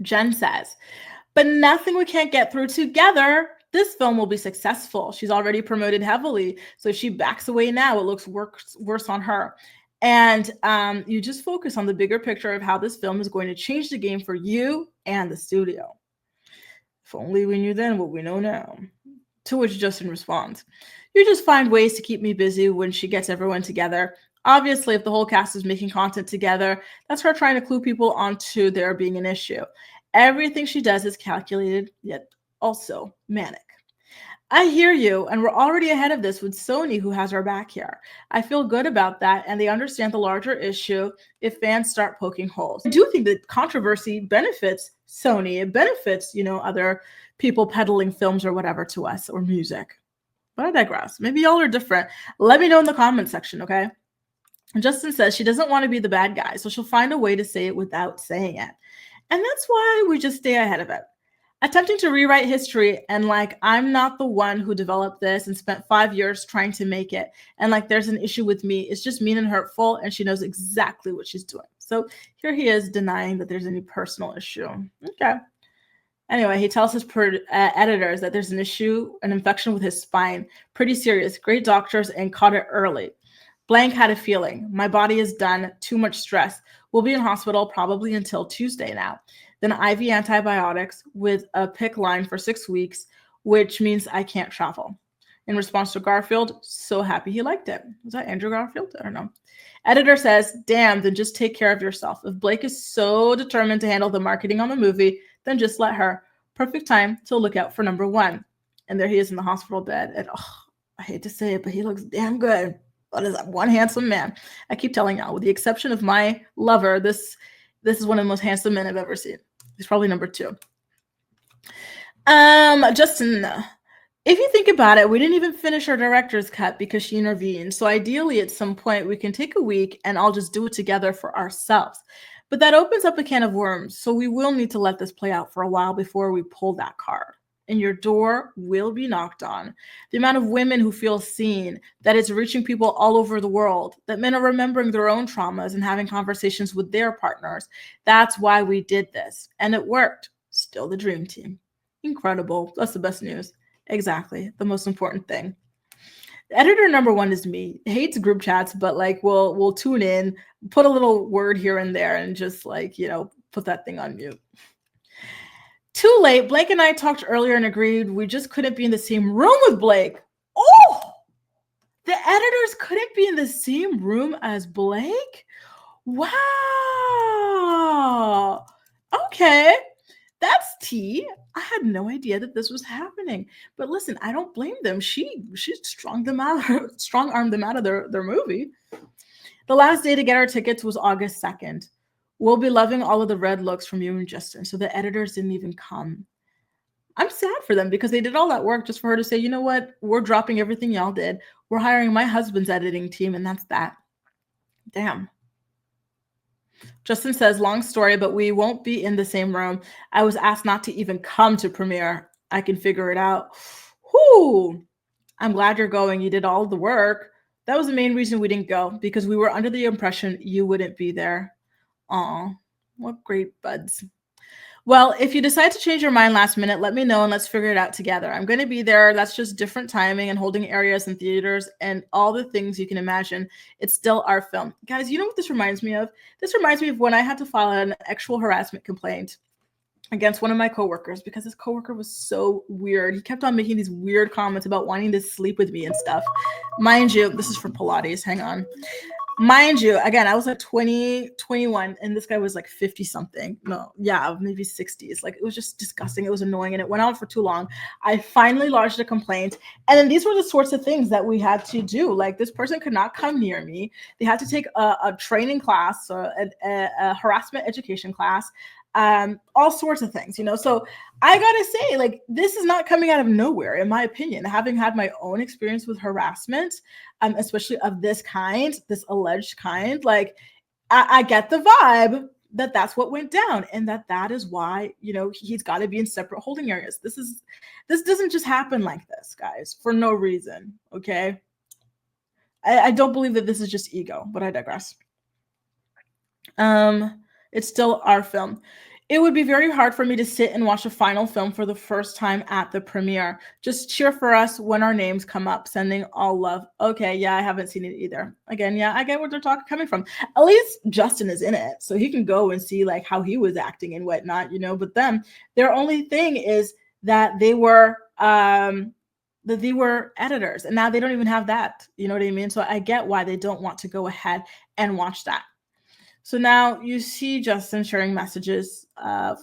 Jen says, but nothing we can't get through together. This film will be successful. She's already promoted heavily. So if she backs away now, it looks worse on her. And you just focus on the bigger picture of how this film is going to change the game for you and the studio. If only we knew then what we know now. To which Justin responds, you just find ways to keep me busy when she gets everyone together. Obviously, if the whole cast is making content together, that's her trying to clue people onto there being an issue. Everything she does is calculated, yet also manic. I hear you, and we're already ahead of this with Sony, who has our back here. I feel good about that, and they understand the larger issue if fans start poking holes. I do think that controversy benefits Sony. It benefits, other people peddling films or whatever to us, or music. But I digress. Maybe y'all are different. Let me know in the comment section, okay? Justin says she doesn't want to be the bad guy, so she'll find a way to say it without saying it. And that's why we just stay ahead of it. Attempting to rewrite history and I'm not the one who developed this and spent 5 years trying to make it. And there's an issue with me. It's just mean and hurtful, and she knows exactly what she's doing. So here he is denying that there's any personal issue. Okay. Anyway, he tells his editors that there's an issue, an infection with his spine. Pretty serious. Great doctors and caught it early. Blank had a feeling. My body is done. Too much stress. We'll be in hospital probably until Tuesday now. Then IV antibiotics with a PICC line for 6 weeks, which means I can't travel. In response to Garfield, so happy he liked it. Was that Andrew Garfield? I don't know. Editor says, damn, then just take care of yourself. If Blake is so determined to handle the marketing on the movie, then just let her. Perfect time to look out for number 1. And there he is in the hospital bed. And I hate to say it, but he looks damn good. What is that? One handsome man. I keep telling y'all, with the exception of my lover, this is one of the most handsome men I've ever seen. He's probably number 2. Justin, if you think about it, we didn't even finish our director's cut because she intervened. So ideally, at some point, we can take a week and I'll just do it together for ourselves. But that opens up a can of worms. So we will need to let this play out for a while before we pull that card. And your door will be knocked on. The amount of women who feel seen, that it's reaching people all over the world, that men are remembering their own traumas and having conversations with their partners. That's why we did this. And it worked. Still the dream team. Incredible. That's the best news. Exactly. The most important thing. Editor number 1 is me. Hates group chats, but we'll tune in, put a little word here and there, and just put that thing on mute. Too late. Blake and I talked earlier and agreed we just couldn't be in the same room with Blake. Oh, the editors couldn't be in the same room as Blake? Wow. Okay. That's tea. I had no idea that this was happening. But listen, I don't blame them. She strong-armed them out of their movie. The last day to get our tickets was August 2nd. We'll be loving all of the red looks from you and Justin. So the editors didn't even come. I'm sad for them because they did all that work just for her to say, you know what? We're dropping everything y'all did. We're hiring my husband's editing team, and that's that. Damn. Justin says, long story, but we won't be in the same room. I was asked not to even come to premiere. I can figure it out. Whoo! I'm glad you're going. You did all the work. That was the main reason we didn't go, because we were under the impression you wouldn't be there. Aw, what great buds. Well, if you decide to change your mind last minute, let me know and let's figure it out together. I'm going to be there. That's just different timing and holding areas and theaters and all the things you can imagine. It's still our film. Guys, you know what this reminds me of? This reminds me of when I had to file an actual harassment complaint against one of my coworkers because his coworker was so weird. He kept on making these weird comments about wanting to sleep with me and stuff. Mind you, this is for Pilates. Hang on. Mind you, again, I was 20, 21, and this guy was 50 something. No, yeah, maybe 60s. It was just disgusting. It was annoying, and it went on for too long. I finally lodged a complaint, and then these were the sorts of things that we had to do. This person could not come near me. They had to take a training class, a harassment education class, all sorts of things, So I gotta say, this is not coming out of nowhere, in my opinion. Having had my own experience with harassment, especially of this kind, this alleged kind, I get the vibe that that's what went down, and that is why he's got to be in separate holding areas. This doesn't just happen like this, guys, for no reason. Okay, I don't believe that this is just ego, but I digress. It's still our film. It would be very hard for me to sit and watch a final film for the first time at the premiere. Just cheer for us when our names come up. Sending all love. Okay, yeah, I haven't seen it either. Again, yeah, I get where they're coming from. At least Justin is in it, so he can go and see like how he was acting and whatnot, you know. But them, their only thing is that they were editors, and now they don't even have that. You know what I mean? So I get why they don't want to go ahead and watch that. So now you see Justin sharing messages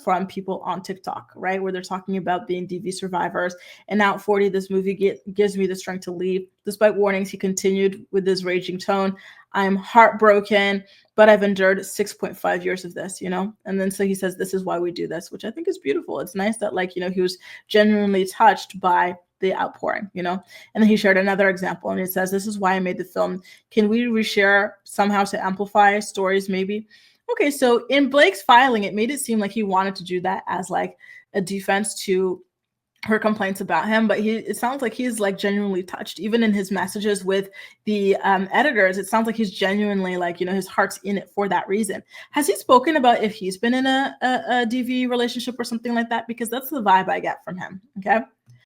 from people on TikTok, right? Where they're talking about being DV survivors. And now at 40, this movie gives me the strength to leave. Despite warnings, he continued with his raging tone. I'm heartbroken, but I've endured 6.5 years of this, you know? And then so he says, this is why we do this, which I think is beautiful. It's nice that, like, you know, he was genuinely touched by the outpouring, you know? And then he shared another example, and it says, this is why I made the film. Can we reshare somehow to amplify stories maybe? Okay, so in Blake's filing, it made it seem like he wanted to do that as like a defense to her complaints about him, but it sounds like he's like genuinely touched. Even in his messages with the editors, it sounds like he's genuinely, like, you know, his heart's in it for that reason. Has he spoken about if he's been in a DV relationship or something like that? Because that's the vibe I get from him. Okay.